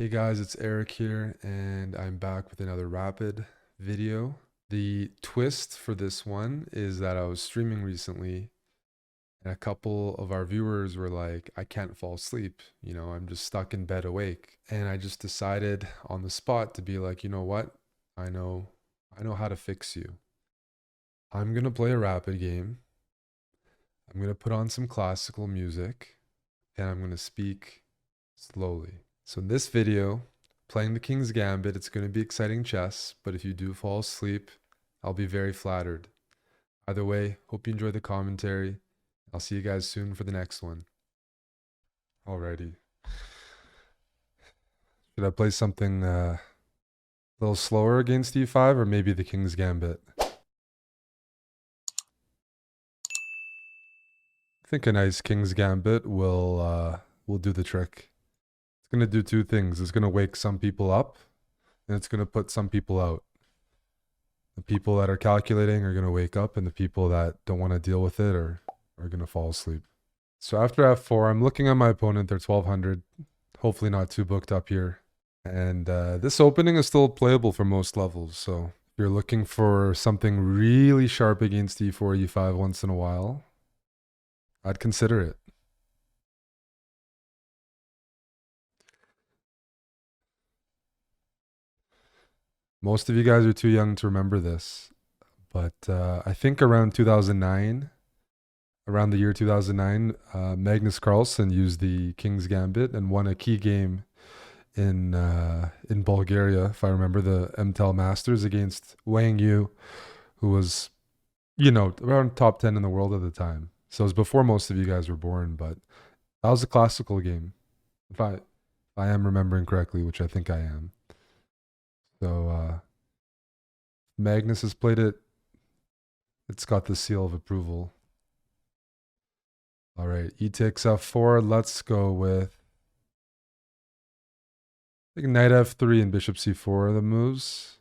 Hey guys, it's Eric here, and I'm back with another rapid video. The twist for this one is that I was streaming recently, and a couple of our viewers were like, I can't fall asleep. I'm just stuck in bed awake. And I just decided on the spot to be like, you know what? I know, I know how to fix you. I'm gonna play a rapid game. I'm gonna put on some classical music, and I'm gonna speak slowly. So in this video, playing the King's Gambit, it's going to be exciting chess, but if you do fall asleep, I'll be very flattered. Either way, hope you enjoy the commentary. I'll see you guys soon for the next one. Alrighty. Should I play something a little slower against e5 or maybe the King's Gambit? I think a nice King's Gambit will do the trick. It's going to do two things. It's going to wake some people up, and it's going to put some people out. The people that are calculating are going to wake up, and the people that don't want to deal with it are going to fall asleep. So after f4, I'm looking at my opponent. They're 1200. Hopefully not too booked up here. And this opening is still playable for most levels. So if you're looking for something really sharp against e4, e5 once in a while, I'd consider it. Most of you guys are too young to remember this, but I think around 2009, around the year 2009, Magnus Carlsen used the King's Gambit and won a key game in Bulgaria, if I remember, the MTEL Masters against Wang Yu, who was, around top 10 in the world at the time. So it was before most of you guys were born, but that was a classical game, if I am remembering correctly, which I think I am. So Magnus has played it. It's got the seal of approval. All right, e takes f4. Let's go with, I think, knight f3 and bishop c4 are the moves.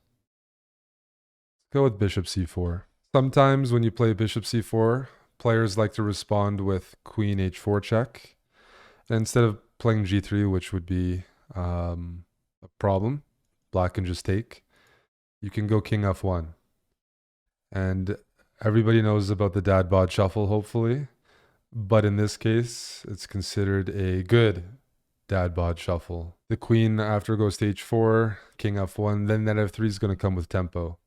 Let's go with bishop c4. Sometimes when you play bishop c4, players like to respond with queen h4 check. And instead of playing g3, which would be a problem, black can just take, you can go king f1. And everybody knows about the dad bod shuffle, hopefully. But in this case, it's considered a good dad bod shuffle. The queen after goes to h4, king f1, then that f3 is going to come with tempo,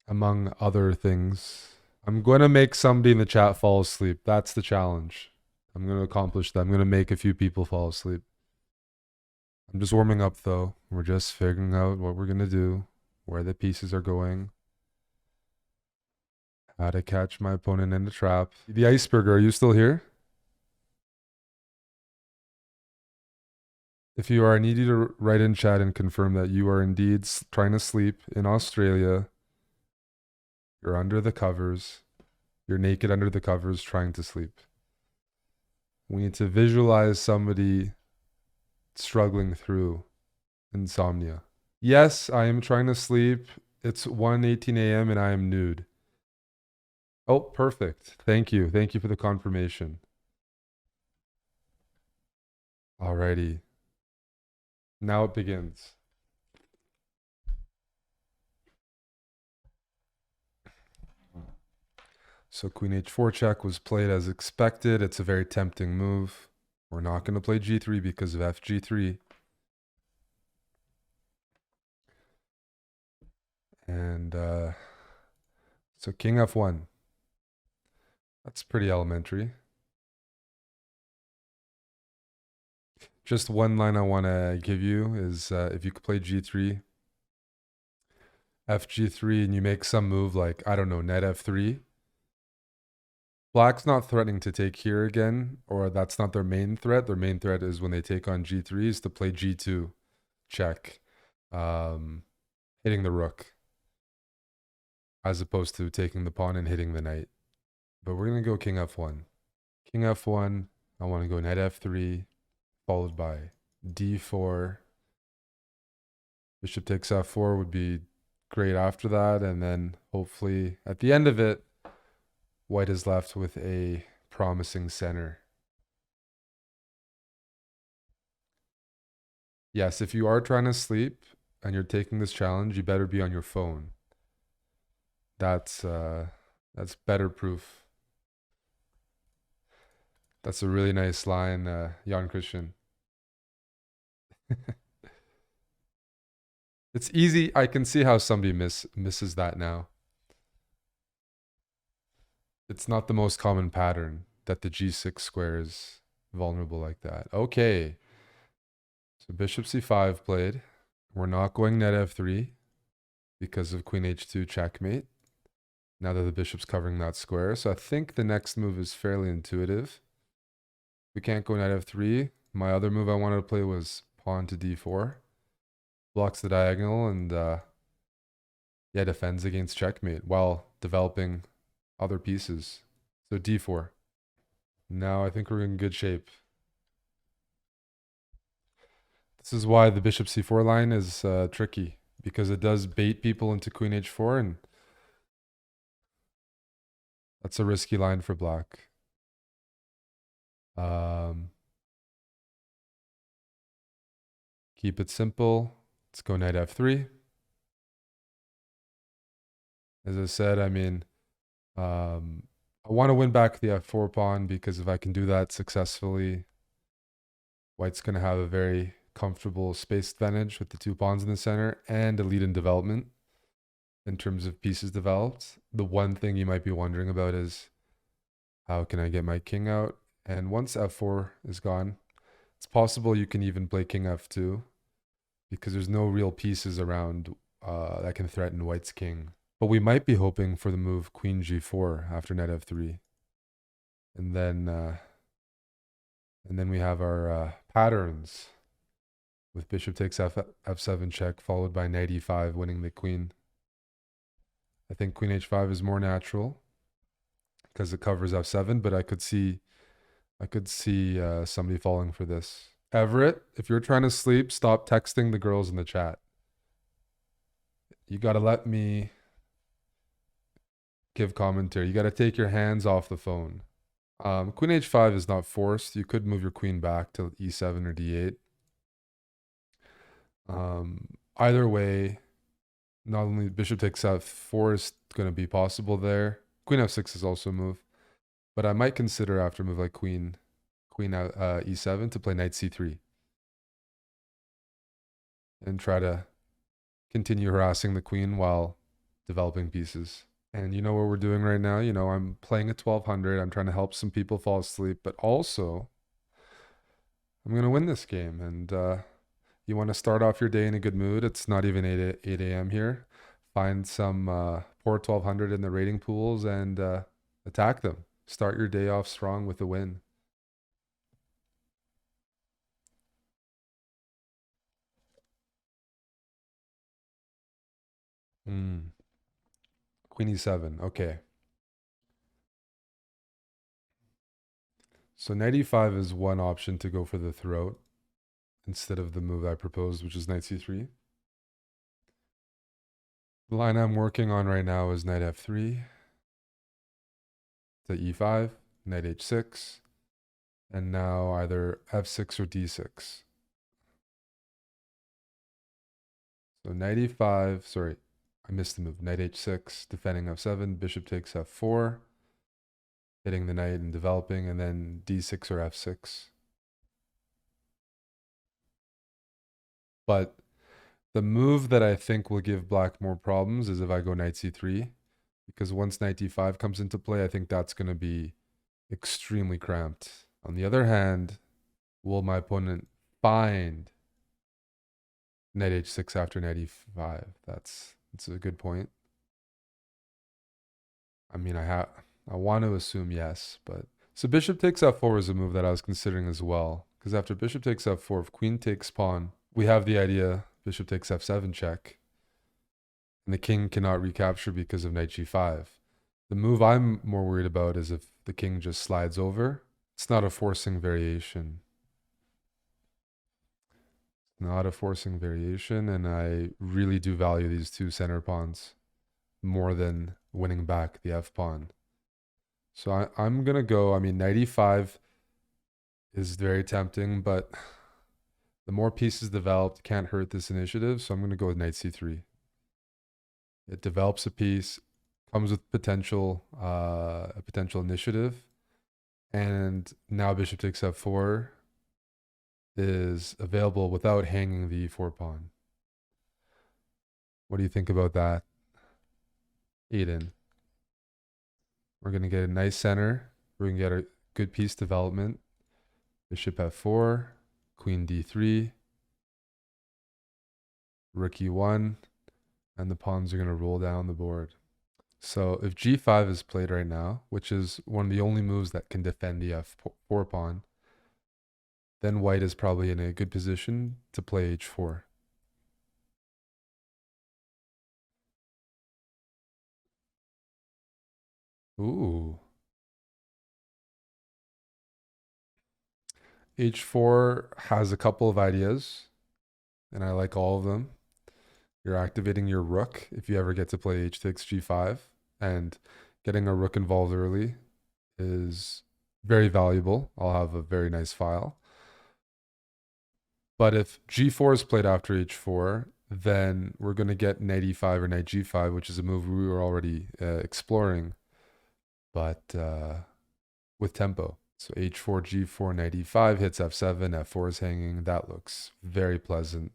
among other things. I'm going to make somebody in the chat fall asleep. That's the challenge. I'm going to accomplish that. I'm going to make a few people fall asleep. I'm just warming up, though. We're just figuring out what we're going to do, where the pieces are going, how to catch my opponent in the trap. The iceberg, are you still here? If you are, I need you to write in chat and confirm that you are indeed trying to sleep in Australia. You're under the covers. You're naked under the covers trying to sleep. We need to visualize somebody struggling through insomnia. Yes, I am trying to sleep. It's 1:18 a.m. and I am nude. Oh, perfect. Thank you. Thank you for the confirmation. Alrighty. Now it begins. So queen h4 check was played as expected. It's a very tempting move. We're not going to play g3 because of fg3. And so king f1. That's pretty elementary. Just one line I want to give you is if you could play g3, fg3, and you make some move like, I don't know, knight f3, black's not threatening to take here again, or that's not their main threat. Their main threat is when they take on g3 is to play g2 check, hitting the rook, as opposed to taking the pawn and hitting the knight. But we're going to go king f1. King f1, I want to go knight f3, followed by d4. Bishop takes f4 would be great after that, and then hopefully at the end of it, white is left with a promising center. Yes, if you are trying to sleep and you're taking this challenge, you better be on your phone. That's better proof. That's a really nice line, Jan Christian. It's easy. I can see how somebody misses that now. It's not the most common pattern that the g6 square is vulnerable like that. Okay. So bishop c5 played. We're not going knight f3 because of queen h2 checkmate. Now that the bishop's covering that square. So I think the next move is fairly intuitive. We can't go knight f3. My other move I wanted to play was pawn to d4. Blocks the diagonal and yeah, defends against checkmate while developing other pieces. So d4. Now I think we're in good shape. This is why the bishop c4 line is tricky, because it does bait people into queen h4, and that's a risky line for black. Keep it simple. Let's go knight f3. As I said, I mean, I want to win back the f4 pawn, because if I can do that successfully, white's going to have a very comfortable space advantage with the two pawns in the center and a lead in development in terms of pieces developed. The one thing you might be wondering about is, how can I get my king out? And once f4 is gone, it's possible you can even play king f2, because there's no real pieces around that can threaten white's king. But we might be hoping for the move queen g4 after knight f3. And then we have our patterns with bishop takes f7 check, followed by knight e5, winning the queen. I think queen h5 is more natural because it covers f7, but I could see somebody falling for this. Everett, if you're trying to sleep, stop texting the girls in the chat. You got to let me give commentary. You got to take your hands off the phone. Queen h5 is not forced. You could move your queen back to e7 or d8. Either way, not only bishop takes f4 is going to be possible there. Queen f6 is also a move. But I might consider after a move like queen e7 to play knight c3. And try to continue harassing the queen while developing pieces. And you know what we're doing right now? You know, I'm playing at 1200. I'm trying to help some people fall asleep, but also I'm going to win this game. And you want to start off your day in a good mood. It's not even 8 a.m. here. Find some poor 1200 in the rating pools and attack them. Start your day off strong with a win. Queen e7. Okay. So knight e5 is one option to go for the throat instead of the move I proposed, which is knight c3. The line I'm working on right now is knight f3 to e5, knight h6, and now either f6 or d6. So knight e5, sorry, I missed the move. Knight h6, defending f7, bishop takes f4, hitting the knight and developing, and then d6 or f6. But the move that I think will give black more problems is if I go knight c3, because once knight d5 comes into play, I think that's going to be extremely cramped. On the other hand, will my opponent find knight h6 after knight e5? That's a good point. I mean, I want to assume yes, but so bishop takes f4 is a move that I was considering as well, because after bishop takes f4, if queen takes pawn, we have the idea bishop takes f7 check, and the king cannot recapture because of knight g5. The move I'm more worried about is if the king just slides over. It's not a forcing variation. Not a forcing variation, and I really do value these two center pawns more than winning back the f pawn. So I'm going to go, I mean, knight e5 is very tempting, but The more pieces developed can't hurt this initiative, so I'm going to go with knight c3. It develops a piece, comes with a potential initiative, and now bishop takes f4 is available without hanging the e4 pawn. What do you think about that, Aiden? We're going to get a nice center. We're going to get a good piece development. Bishop f4, queen d3, rook e1, and the pawns are going to roll down the board. So if g5 is played right now, which is one of the only moves that can defend the f4 pawn, then white is probably in a good position to play h4. Ooh. h4 has a couple of ideas, and I like all of them. You're activating your rook if you ever get to play h takes g5, and getting a rook involved early is very valuable. I'll have a very nice file. But if g4 is played after h4, then we're going to get knight e5 or knight g5, which is a move we were already exploring, but with tempo. So h4, g4, knight e5 hits f7, f4 is hanging. That looks very pleasant.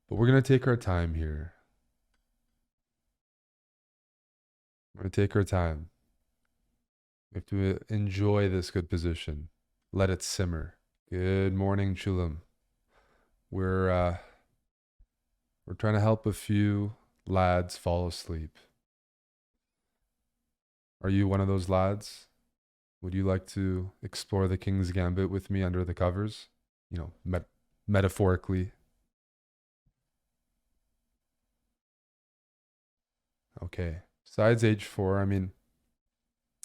But we're going to take our time here. We're going to take our time. We have to enjoy this good position. Let it simmer. Good morning, Chulam. We're trying to help a few lads fall asleep. Are you one of those lads? Would you like to explore the King's Gambit with me under the covers? You know, metaphorically. Okay. Besides h4, I mean,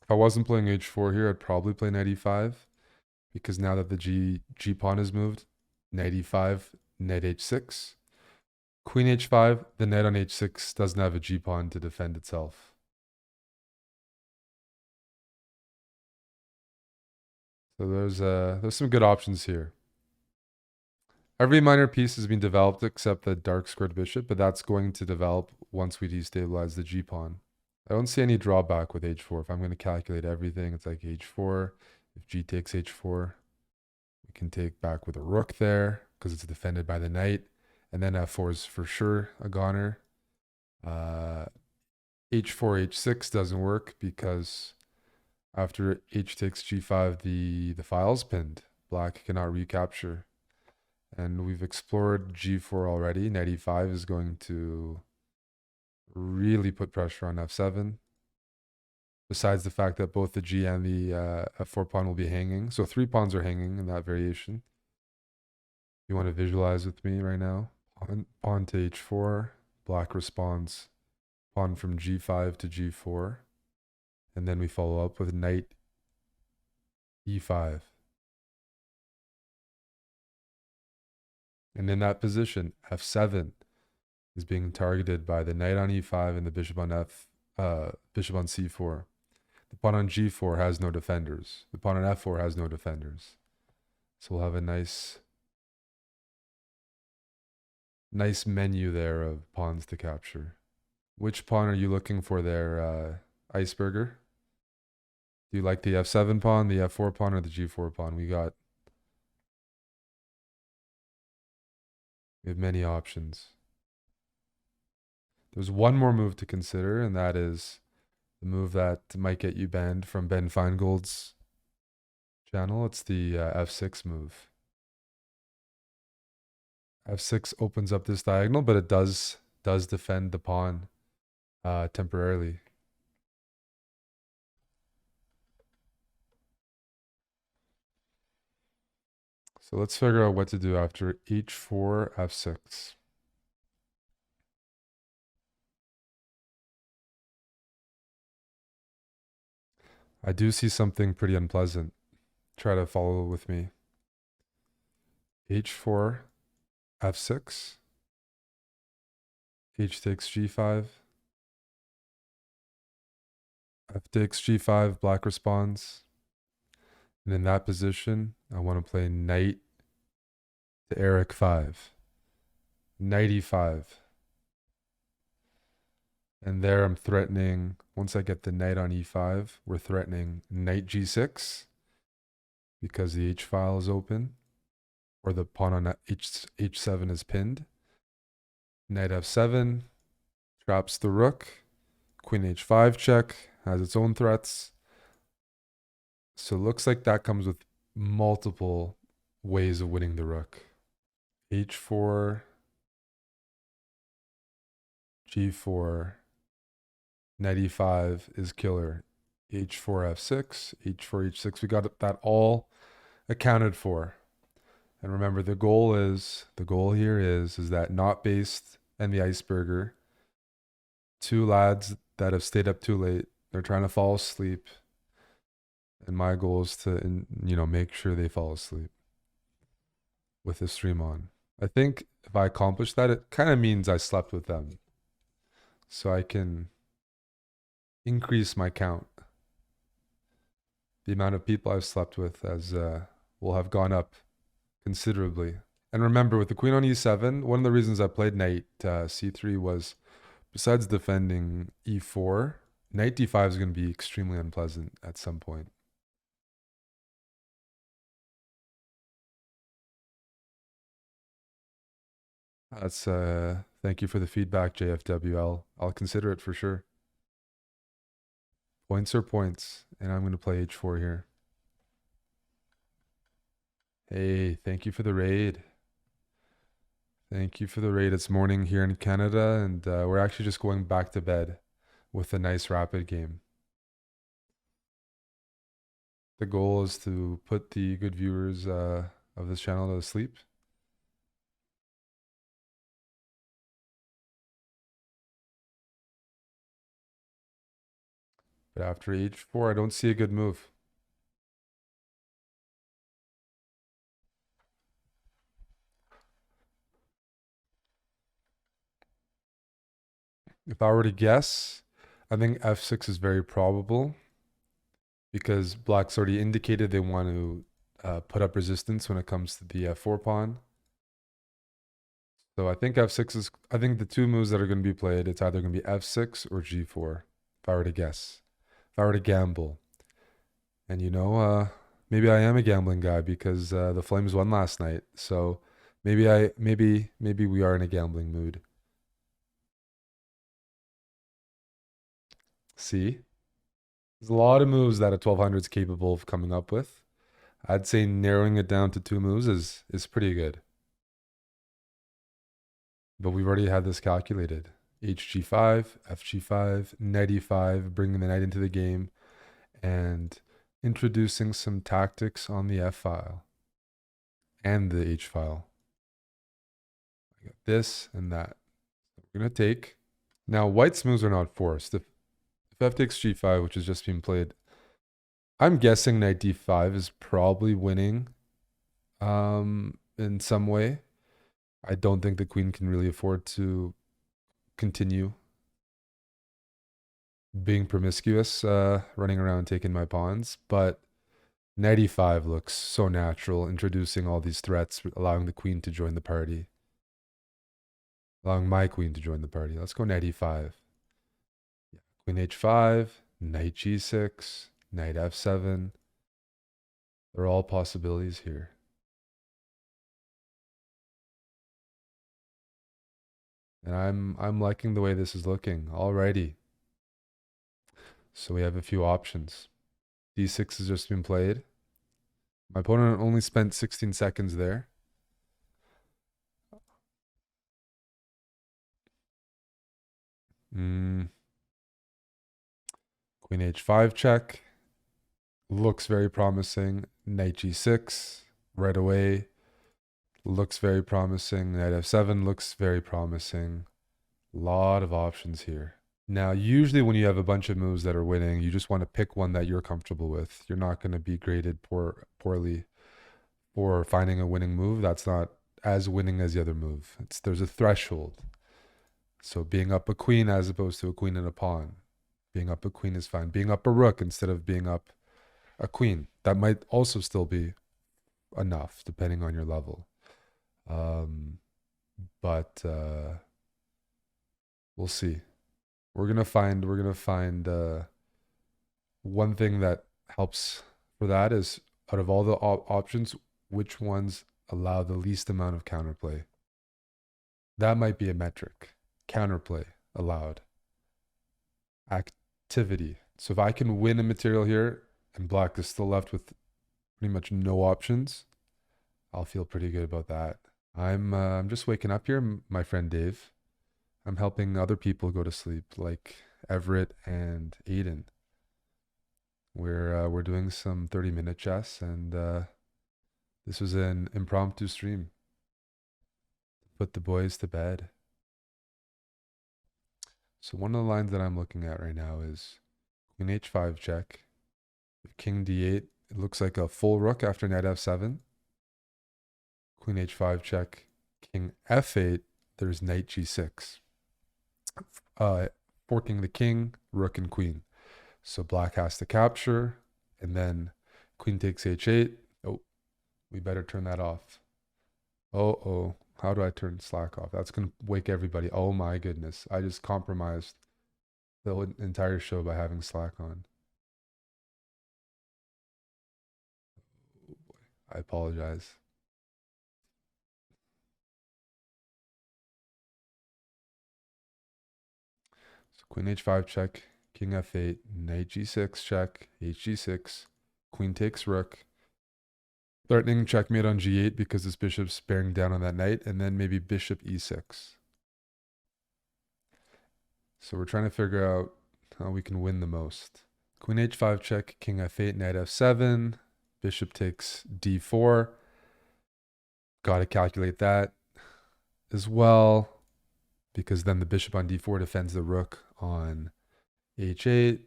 if I wasn't playing h4 here, I'd probably play knight e5, because now that the g pawn is moved, knight e5, knight h6. Queen h5, the knight on h6 doesn't have a g pawn to defend itself. So there's some good options here. Every minor piece has been developed except the dark squared bishop, but that's going to develop once we destabilize the g pawn. I don't see any drawback with h4. If I'm going to calculate everything, it's like h4. If g takes h4, we can take back with a rook there because it's defended by the knight. And then f4 is for sure a goner. H4, h6 doesn't work because after h takes g5, the file's pinned. Black cannot recapture. And we've explored g4 already. Knight e5 is going to really put pressure on f7. Besides the fact that both the g and the f4 pawn will be hanging. So 3 pawns are hanging in that variation. You want to visualize with me right now? Pawn to h4. Black responds pawn from g5 to g4. And then we follow up with knight e5. And in that position, f7 is being targeted by the knight on e5 and the bishop on bishop on c4. The pawn on g4 has no defenders. The pawn on f4 has no defenders. So we'll have a nice menu there of pawns to capture. Which pawn are you looking for there, Iceberger? Do you like the f7 pawn, the f4 pawn, or the g4 pawn? We have many options. There's one more move to consider, and that is the move that might get you banned from Ben Feingold's channel. It's the f6 move. f6 opens up this diagonal, but it does defend the pawn temporarily. So let's figure out what to do after h4, f6. I do see something pretty unpleasant. Try to follow with me. h4, f6. H takes g5. F takes g5, black responds. And in that position, I want to play knight to Eric 5. Knight e5. And there I'm threatening, once I get the knight on e5, we're threatening knight g6 because the h file is open, or the pawn on h7 is pinned. Knight f7 traps the rook. Queen h5 check has its own threats. So it looks like that comes with multiple ways of winning the rook. h4, g4, knight e5 is killer. h4 f6, h4 h6. We got that all accounted for. And remember, the goal here is that Not Based and the Iceberger, two lads that have stayed up too late. They're trying to fall asleep. And my goal is to, make sure they fall asleep with the stream on. I think if I accomplish that, it kind of means I slept with them. So I can increase my count. The amount of people I've slept with will have gone up considerably. And remember, with the queen on e7, one of the reasons I played knight c3 was, besides defending e4, knight d5 is going to be extremely unpleasant at some point. That's thank you for the feedback, JFWL. I'll consider it for sure. Points are points, and I'm going to play h4 here. Hey, thank you for the raid. Thank you for the raid. It's morning here in Canada, and we're actually just going back to bed with a nice rapid game. The goal is to put the good viewers of this channel to sleep. But after h4, I don't see a good move. If I were to guess, I think f6 is very probable because black's already indicated they want to put up resistance when it comes to the f4 pawn. So I think f6 is, I think the two moves that are going to be played, it's either going to be f6 or g4, if I were to guess. If I were to gamble. And maybe I am a gambling guy because the Flames won last night. So maybe we are in a gambling mood. See? There's a lot of moves that a 1200 is capable of coming up with. I'd say narrowing it down to two moves is pretty good. But we've already had this calculated. hg5, fg5, knight e5, bringing the knight into the game, and introducing some tactics on the f file and the h file. I got this and that. We're going to take. Now, white's moves are not forced. If f takes g5, which has just been played, I'm guessing knight d5 is probably winning in some way. I don't think the queen can really afford to continue being promiscuous, running around taking my pawns. But knight e5 looks so natural, introducing all these threats, allowing the queen to join the party. Allowing my queen to join the party. Let's go knight e5. Yeah. Queen h5, knight g6, knight f7. They're all possibilities here. And I'm liking the way this is looking already. So we have a few options. d6 has just been played. My opponent only spent 16 seconds there. Queen h5 check. Looks very promising. Knight g6 right away. Looks very promising. Knight f7 looks very promising. Lot of options here. Now, usually when you have a bunch of moves that are winning, you just want to pick one that you're comfortable with. You're not going to be graded poorly for finding a winning move that's not as winning as the other move. There's a threshold. So being up a queen as opposed to a queen and a pawn. Being up a queen is fine. Being up a rook instead of being up a queen. That might also still be enough depending on your level. Um, but we'll see. We're gonna find one thing that helps for that is out of all the options, which ones allow the least amount of counterplay. That might be a metric. Counterplay allowed. Activity. So if I can win a material here and black is still left with pretty much no options, I'll feel pretty good about that. I'm just waking up here, my friend Dave. I'm helping other people go to sleep, like Everett and Aiden. We're doing some 30-minute chess, and this was an impromptu stream to put the boys to bed. So one of the lines that I'm looking at right now is Queen H5 check, King D8. It looks like a full rook after Knight F7. Queen H5 check, King F8. There's Knight G6. Forking the king, rook and queen. So black has to capture, and then queen takes H8. Oh, we better turn that off. Oh, how do I turn slack off? That's going to wake everybody. Oh my goodness. I just compromised the entire show by having slack on. Oh boy, I apologize. So queen H5 check, king F8, knight G6 check, HG6, queen takes rook. Threatening checkmate on G8 because this bishop's bearing down on that knight, and then maybe bishop E6. So we're trying to figure out how we can win the most. Queen H5 check, king F8, knight F7, bishop takes D4. Got to calculate that as well, because then the bishop on D4 defends the rook on H8,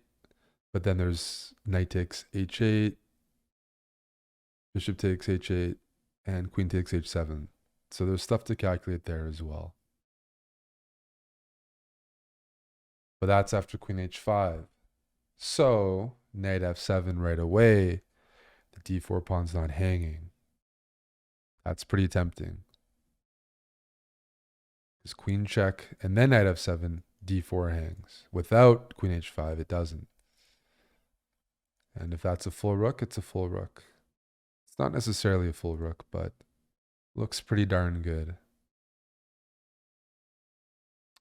but then there's knight takes H8, bishop takes H8, and queen takes H7. So there's stuff to calculate there as well. But that's after queen H5. So knight F7 right away, the D4 pawn's not hanging. That's pretty tempting. Because queen check and then knight F7, D4 hangs. Without queen H5, it doesn't. And if that's a full rook, it's a full rook. It's not necessarily a full rook, but looks pretty darn good.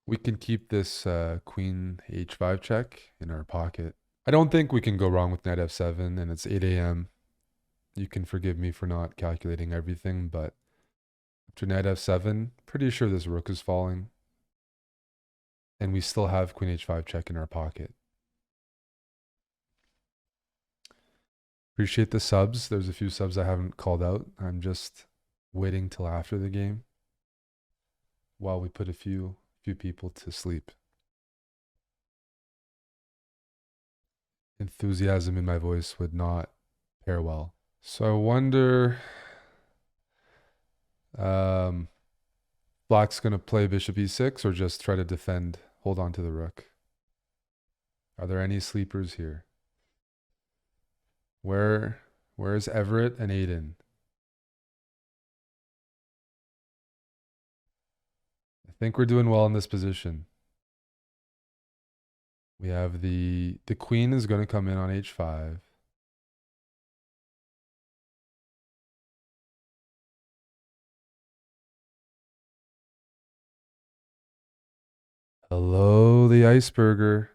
We can keep this queen H5 check in our pocket. I don't think we can go wrong with knight F7, and it's 8 a.m. You can forgive me for not calculating everything, but after knight F7, pretty sure this rook is falling. And we still have queen H5 check in our pocket. Appreciate the subs. There's a few subs I haven't called out. I'm just waiting till after the game while we put a few people to sleep. Enthusiasm in my voice would not pair well. So I wonder, black's going to play bishop E6 or just try to defend, hold on to the rook. Are there any sleepers here? Where's Everett and Aiden? I think we're doing well in this position. We have the queen is going to come in on H5. Hello, the iceberger.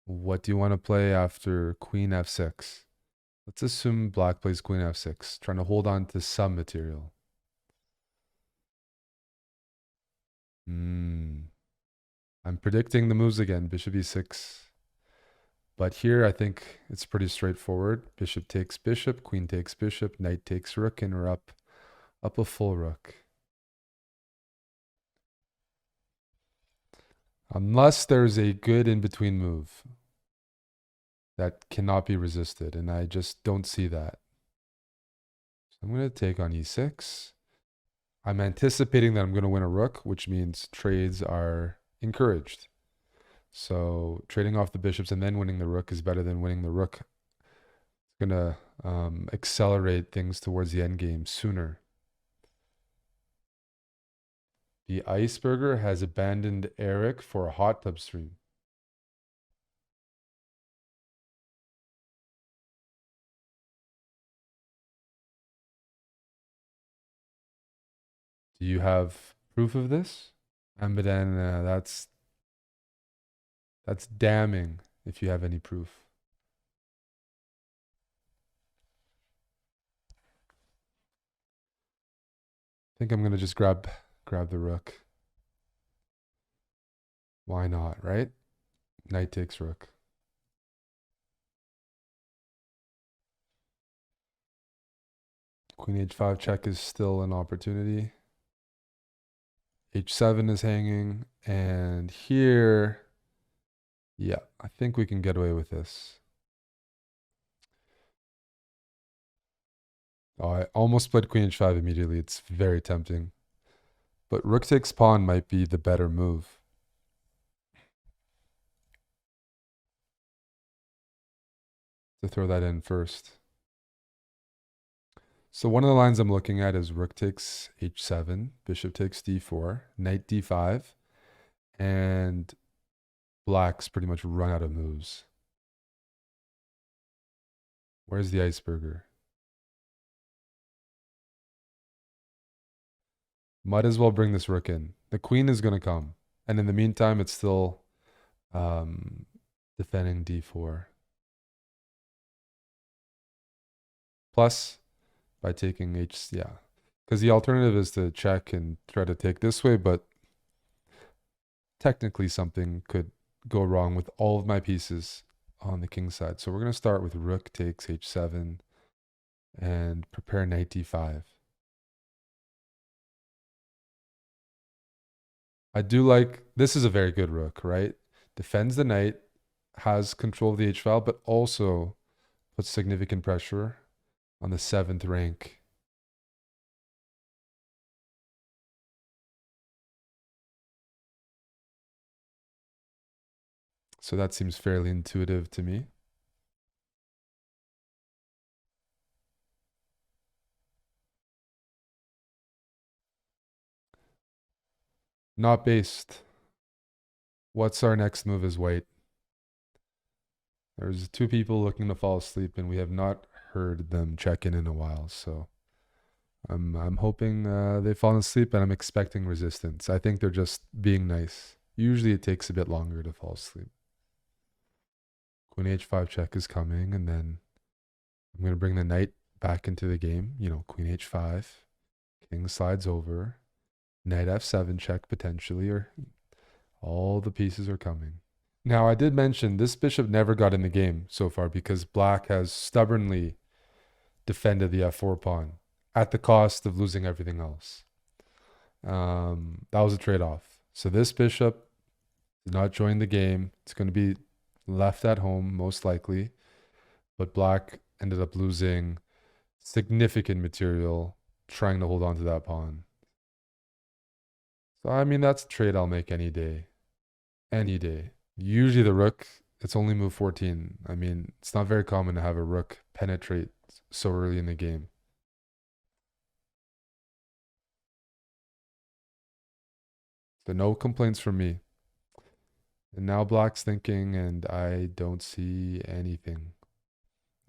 What do you want to play after queen F6? Let's assume black plays queen F6, trying to hold on to some material. I'm predicting the moves again, bishop E6. But here I think it's pretty straightforward. Bishop takes bishop, queen takes bishop, knight takes rook, and we're up a full rook. Unless there's a good in-between move that cannot be resisted, and I just don't see that. So I'm going to take on E6. I'm anticipating that I'm going to win a rook, which means trades are encouraged. So trading off the bishops and then winning the rook is better than winning the rook. It's going to accelerate things towards the end game sooner. The Iceberger has abandoned Eric for a hot tub stream. Do you have proof of this? Ambidan, that's damning if you have any proof. I think I'm gonna just grab the rook. Why not, right? Knight takes rook. Queen h5 check is still an opportunity. h7 is hanging, and here, yeah, I think we can get away with this. Oh, I almost played queen h5 immediately. It's very tempting. But rook takes pawn might be the better move. To throw that in first. So one of the lines I'm looking at is rook takes h7, bishop takes d4, knight d5, and black's pretty much run out of moves. Where's the Iceberger? Might as well bring this rook in. The queen is going to come. And in the meantime, it's still defending d4. Plus, by taking yeah. Because the alternative is to check and try to take this way, but technically something could go wrong with all of my pieces on the king side. So we're going to start with rook takes h7 and prepare knight d5. I do like, this is a very good rook, right? Defends the knight, has control of the h file, but also puts significant pressure on the 7th rank. So that seems fairly intuitive to me. Not based. What's our next move as white? There's two people looking to fall asleep, and we have not heard them check in a while. So I'm hoping they've fallen asleep, and I'm expecting resistance. I think they're just being nice. Usually it takes a bit longer to fall asleep. Queen h5 check is coming, and then I'm going to bring the knight back into the game. You know, queen h5, king slides over, knight f7 check potentially, or all the pieces are coming. Now, I did mention this bishop never got in the game so far because black has stubbornly defended the f4 pawn at the cost of losing everything else. That was a trade-off. So this bishop did not join the game. It's going to be left at home, most likely. But black ended up losing significant material trying to hold on to that pawn. So, I mean, that's a trade I'll make any day. Any day. Usually the rook, it's only move 14. I mean, it's not very common to have a rook penetrate so early in the game. So no complaints from me. And now black's thinking, and I don't see anything.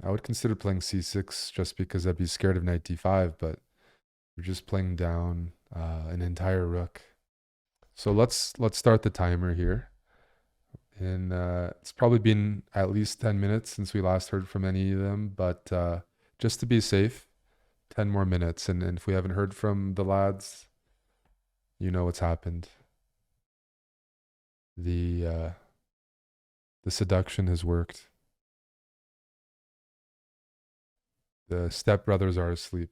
I would consider playing c6 just because I'd be scared of knight d5, but we're just playing down an entire rook. So let's start the timer here. And it's probably been at least 10 minutes since we last heard from any of them, but just to be safe, 10 more minutes. And if we haven't heard from the lads, you know what's happened. The seduction has worked. The stepbrothers are asleep.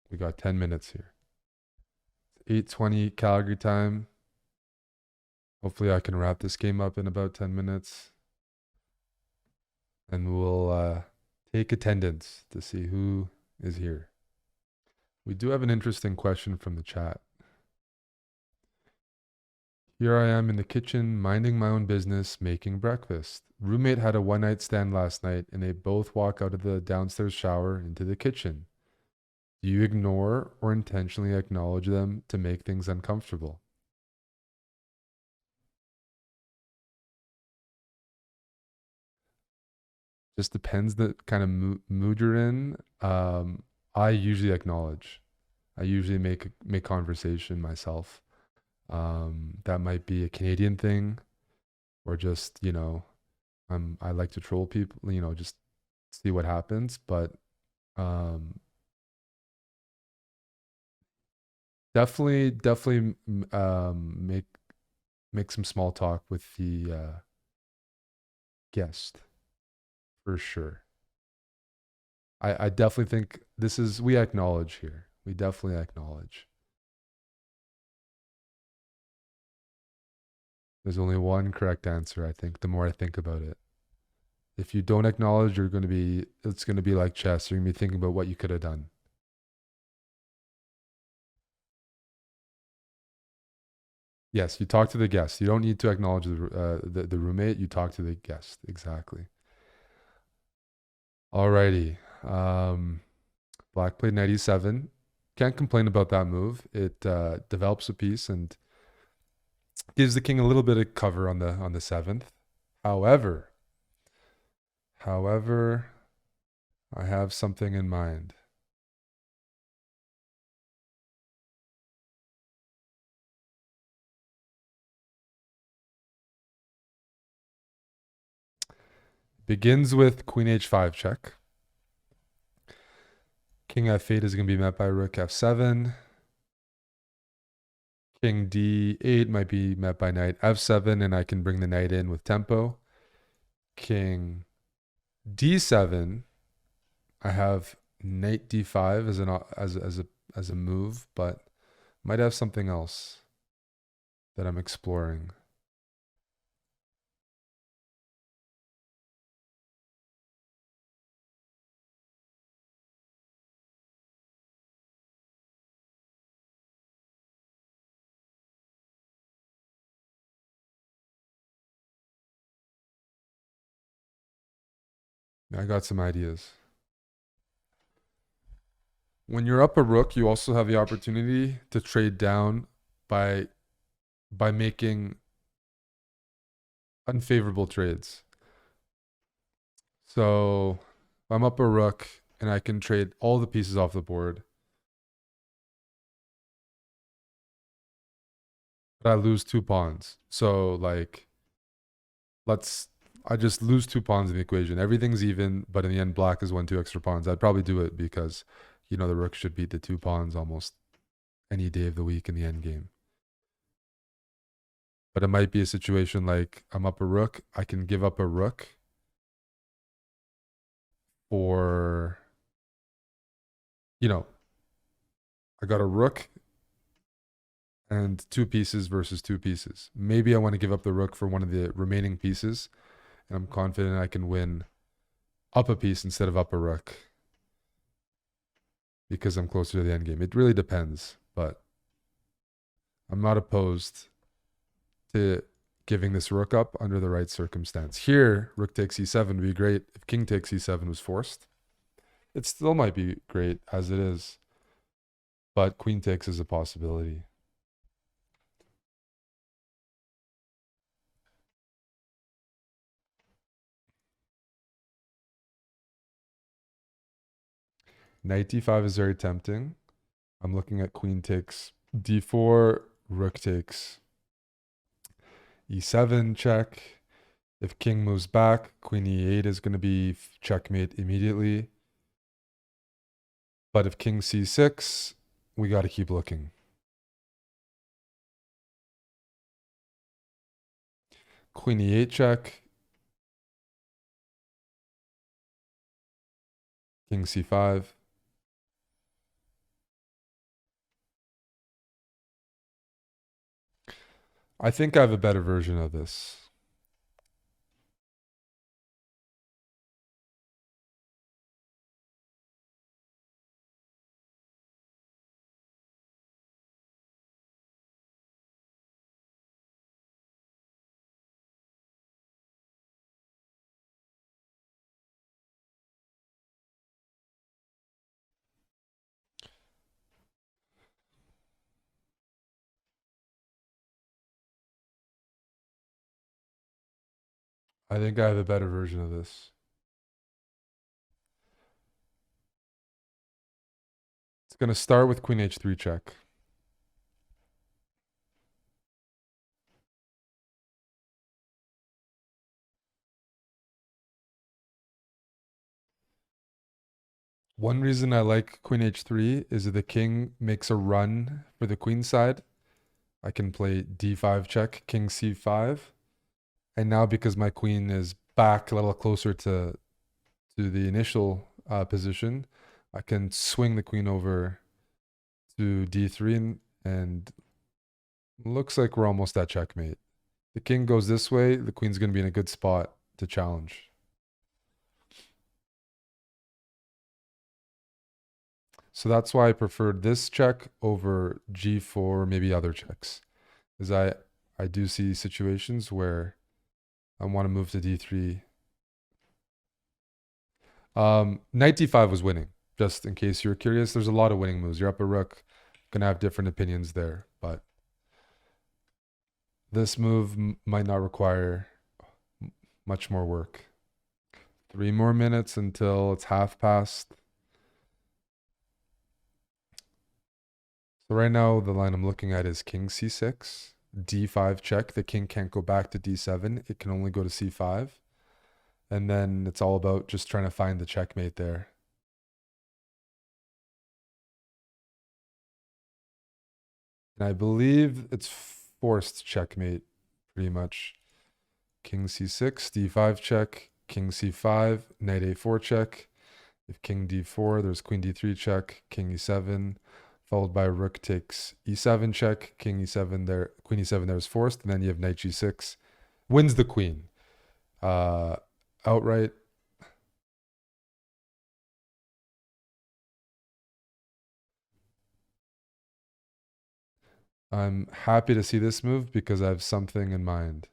We got 10 minutes here. 8:20 Calgary time. Hopefully I can wrap this game up in about 10 minutes. And we'll take attendance to see who is here. We do have an interesting question from the chat. Here I am in the kitchen, minding my own business, making breakfast. Roommate had a one night stand last night, and they both walk out of the downstairs shower into the kitchen. Do you ignore or intentionally acknowledge them to make things uncomfortable? Just depends the kind of mood you're in. I usually acknowledge. I usually make conversation myself. That might be a Canadian thing, or just I like to troll people. Just see what happens. But um, definitely make some small talk with the guest for sure. I definitely think we acknowledge here. We definitely acknowledge. There's only one correct answer, I think, the more I think about it. If you don't acknowledge, it's going to be like chess. You're going to be thinking about what you could have done. Yes, you talk to the guest. You don't need to acknowledge the roommate. You talk to the guest. Exactly. Alrighty. Black played 97. Can't complain about that move. It develops a piece and gives the king a little bit of cover on the seventh. However, however, I have something in mind. Begins with queen h5 check. King f8 is going to be met by rook f7. King d8 might be met by knight f7, and I can bring the knight in with tempo. King d7. I have knight d5 as a move, but might have something else that I'm exploring. I got some ideas. When you're up a rook, you also have the opportunity to trade down by making unfavorable trades. So if I'm up a rook and I can trade all the pieces off the board, but I lose two pawns. So like I just lose two pawns in the equation. Everything's even, but in the end, black has won two extra pawns. I'd probably do it because, the rook should beat the two pawns almost any day of the week in the end game. But it might be a situation like I'm up a rook. I can give up a rook for, I got a rook and two pieces versus two pieces. Maybe I want to give up the rook for one of the remaining pieces, and I'm confident I can win up a piece instead of up a rook because I'm closer to the end game. It really depends, but I'm not opposed to giving this rook up under the right circumstance. Here, rook takes e7 would be great if king takes e7 was forced. It still might be great as it is, but queen takes is a possibility. Knight d5 is very tempting. I'm looking at queen takes d4, rook takes e7 check. If king moves back, queen e8 is going to be checkmate immediately. But if king c6, we got to keep looking. Queen e8 check. King c5. I think I have a better version of this. I think I have a better version of this. It's going to start with queen h3 check. One reason I like queen h3 is that the king makes a run for the queen side. I can play d5 check, king c5. And now because my queen is back a little closer to the initial position, I can swing the queen over to d3 and looks like we're almost at checkmate. The king goes this way, the queen's going to be in a good spot to challenge. So that's why I preferred this check over g4, maybe other checks. Is I do see situations where I want to move to d3. Knight d5 was winning, just in case you're curious. There's a lot of winning moves. You're up a rook, gonna have different opinions there, but this move might not require much more work. 3 more minutes until it's half past. So right now the line I'm looking at is king c6, d5 check. The king can't go back to d7. It can only go to c5. And then it's all about just trying to find the checkmate there. And I believe it's forced checkmate, pretty much. King c6, d5 check, king c5, knight a4 check. If king d4, there's queen d3 check, king e7, followed by rook takes e7 check, king e7 there, queen e7 there is forced, and then you have knight g6, wins the queen. Outright. I'm happy to see this move because I have something in mind.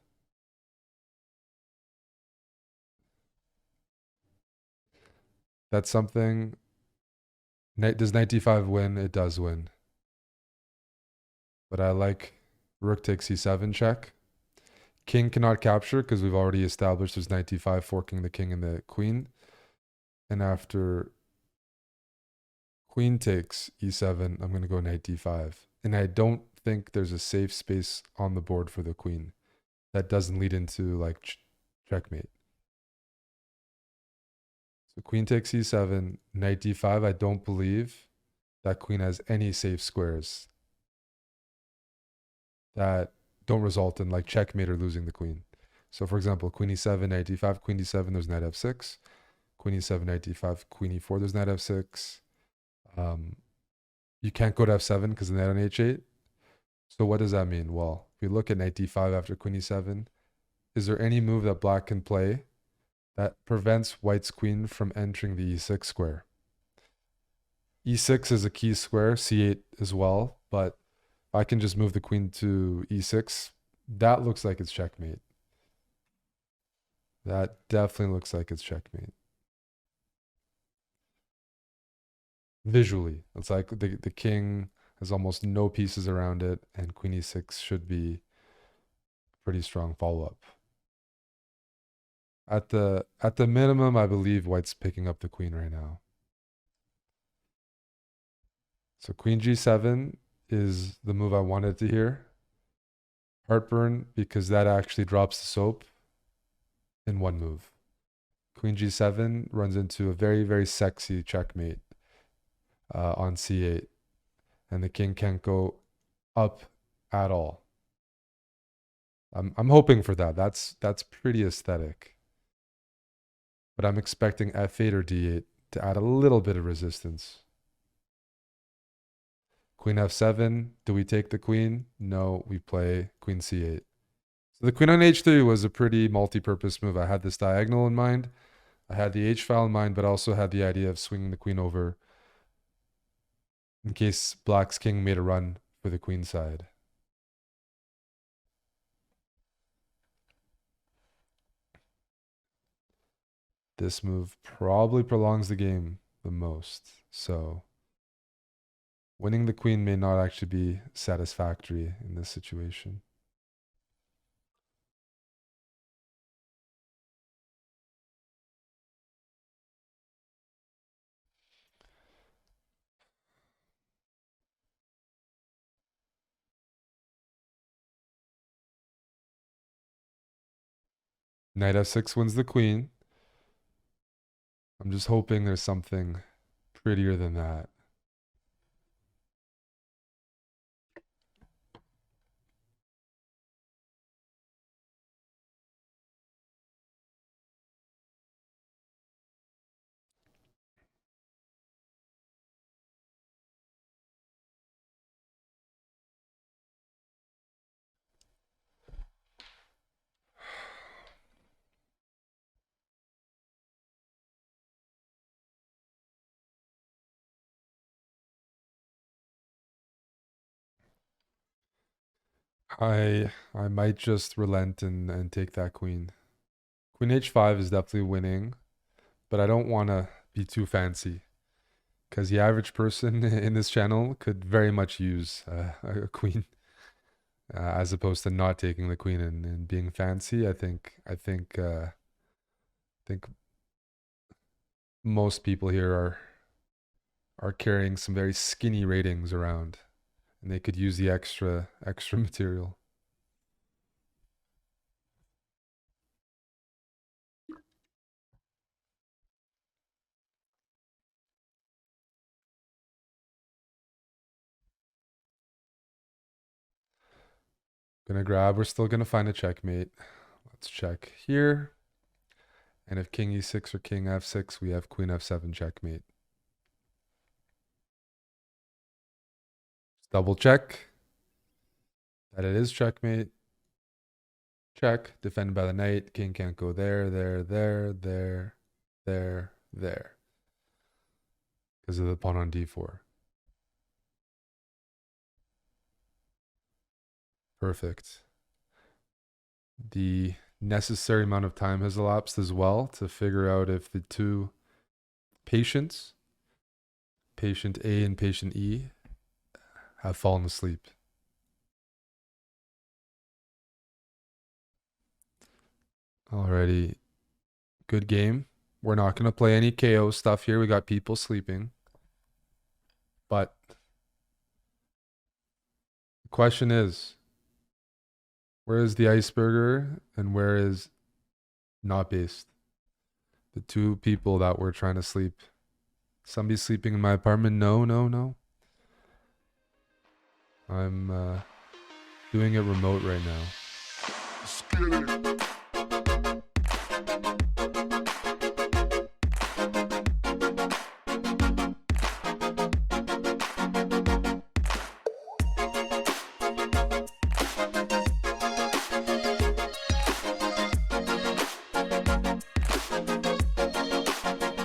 That's something. Does knight d5 win? It does win. But I like rook takes e7 check. King cannot capture because we've already established there's knight d5 forking the king and the queen. And after queen takes e7, I'm going to go knight d5. And I don't think there's a safe space on the board for the queen. That doesn't lead into like checkmate. So queen takes e7, knight d5. I don't believe that queen has any safe squares that don't result in like checkmate or losing the queen. So for example, queen e7, knight d5, queen d7, there's knight f6. Queen e7, knight d5, queen e4, there's knight f6. You can't go to f7 because the knight on h8. So what does that mean? Well, if we look at knight d5 after queen e7, is there any move that black can play that prevents white's queen from entering the e6 square? e6 is a key square, c8 as well, but I can just move the queen to e6. That looks like it's checkmate. That definitely looks like it's checkmate. Visually, it's like the king has almost no pieces around it, and queen e6 should be a pretty strong follow-up. At the minimum, I believe white's picking up the queen right now. So queen g7 is the move I wanted to hear. Heartburn, because that actually drops the soap in one move. Queen g7 runs into a very, very sexy checkmate on c8. And the king can't go up at all. I'm hoping for that. That's pretty aesthetic. But I'm expecting f8 or d8 to add a little bit of resistance. Queen f7. Do we take the queen? No, we play queen c8. So the queen on h3 was a pretty multi-purpose move. I had this diagonal in mind. I had the h-file in mind, but I also had the idea of swinging the queen over in case black's king made a run for the queen side. This move probably prolongs the game the most. So winning the queen may not actually be satisfactory in this situation. Knight f6 wins the queen. I'm just hoping there's something prettier than that. I might just relent and take that queen. Queen h5 is definitely winning, but I don't want to be too fancy because the average person in this channel could very much use a queen as opposed to not taking the queen and being fancy. I think most people here are carrying some very skinny ratings around, and they could use the extra material. Gonna grab. We're still gonna find a checkmate. Let's check here. And if king e6 or king f6, we have queen f7 checkmate. Double check that it is checkmate. Check. Defended by the knight. King can't go there, there, there, there, there, there. Because of the pawn on d4. Perfect. The necessary amount of time has elapsed as well to figure out if the two patients, patient A and patient E, have fallen asleep. Alrighty. Good game. We're not going to play any KO stuff here. We got people sleeping. But the question is, where is the iceberger and where is not based? The two people that were trying to sleep. Somebody's sleeping in my apartment. No, no, no. I'm doing it remote right now.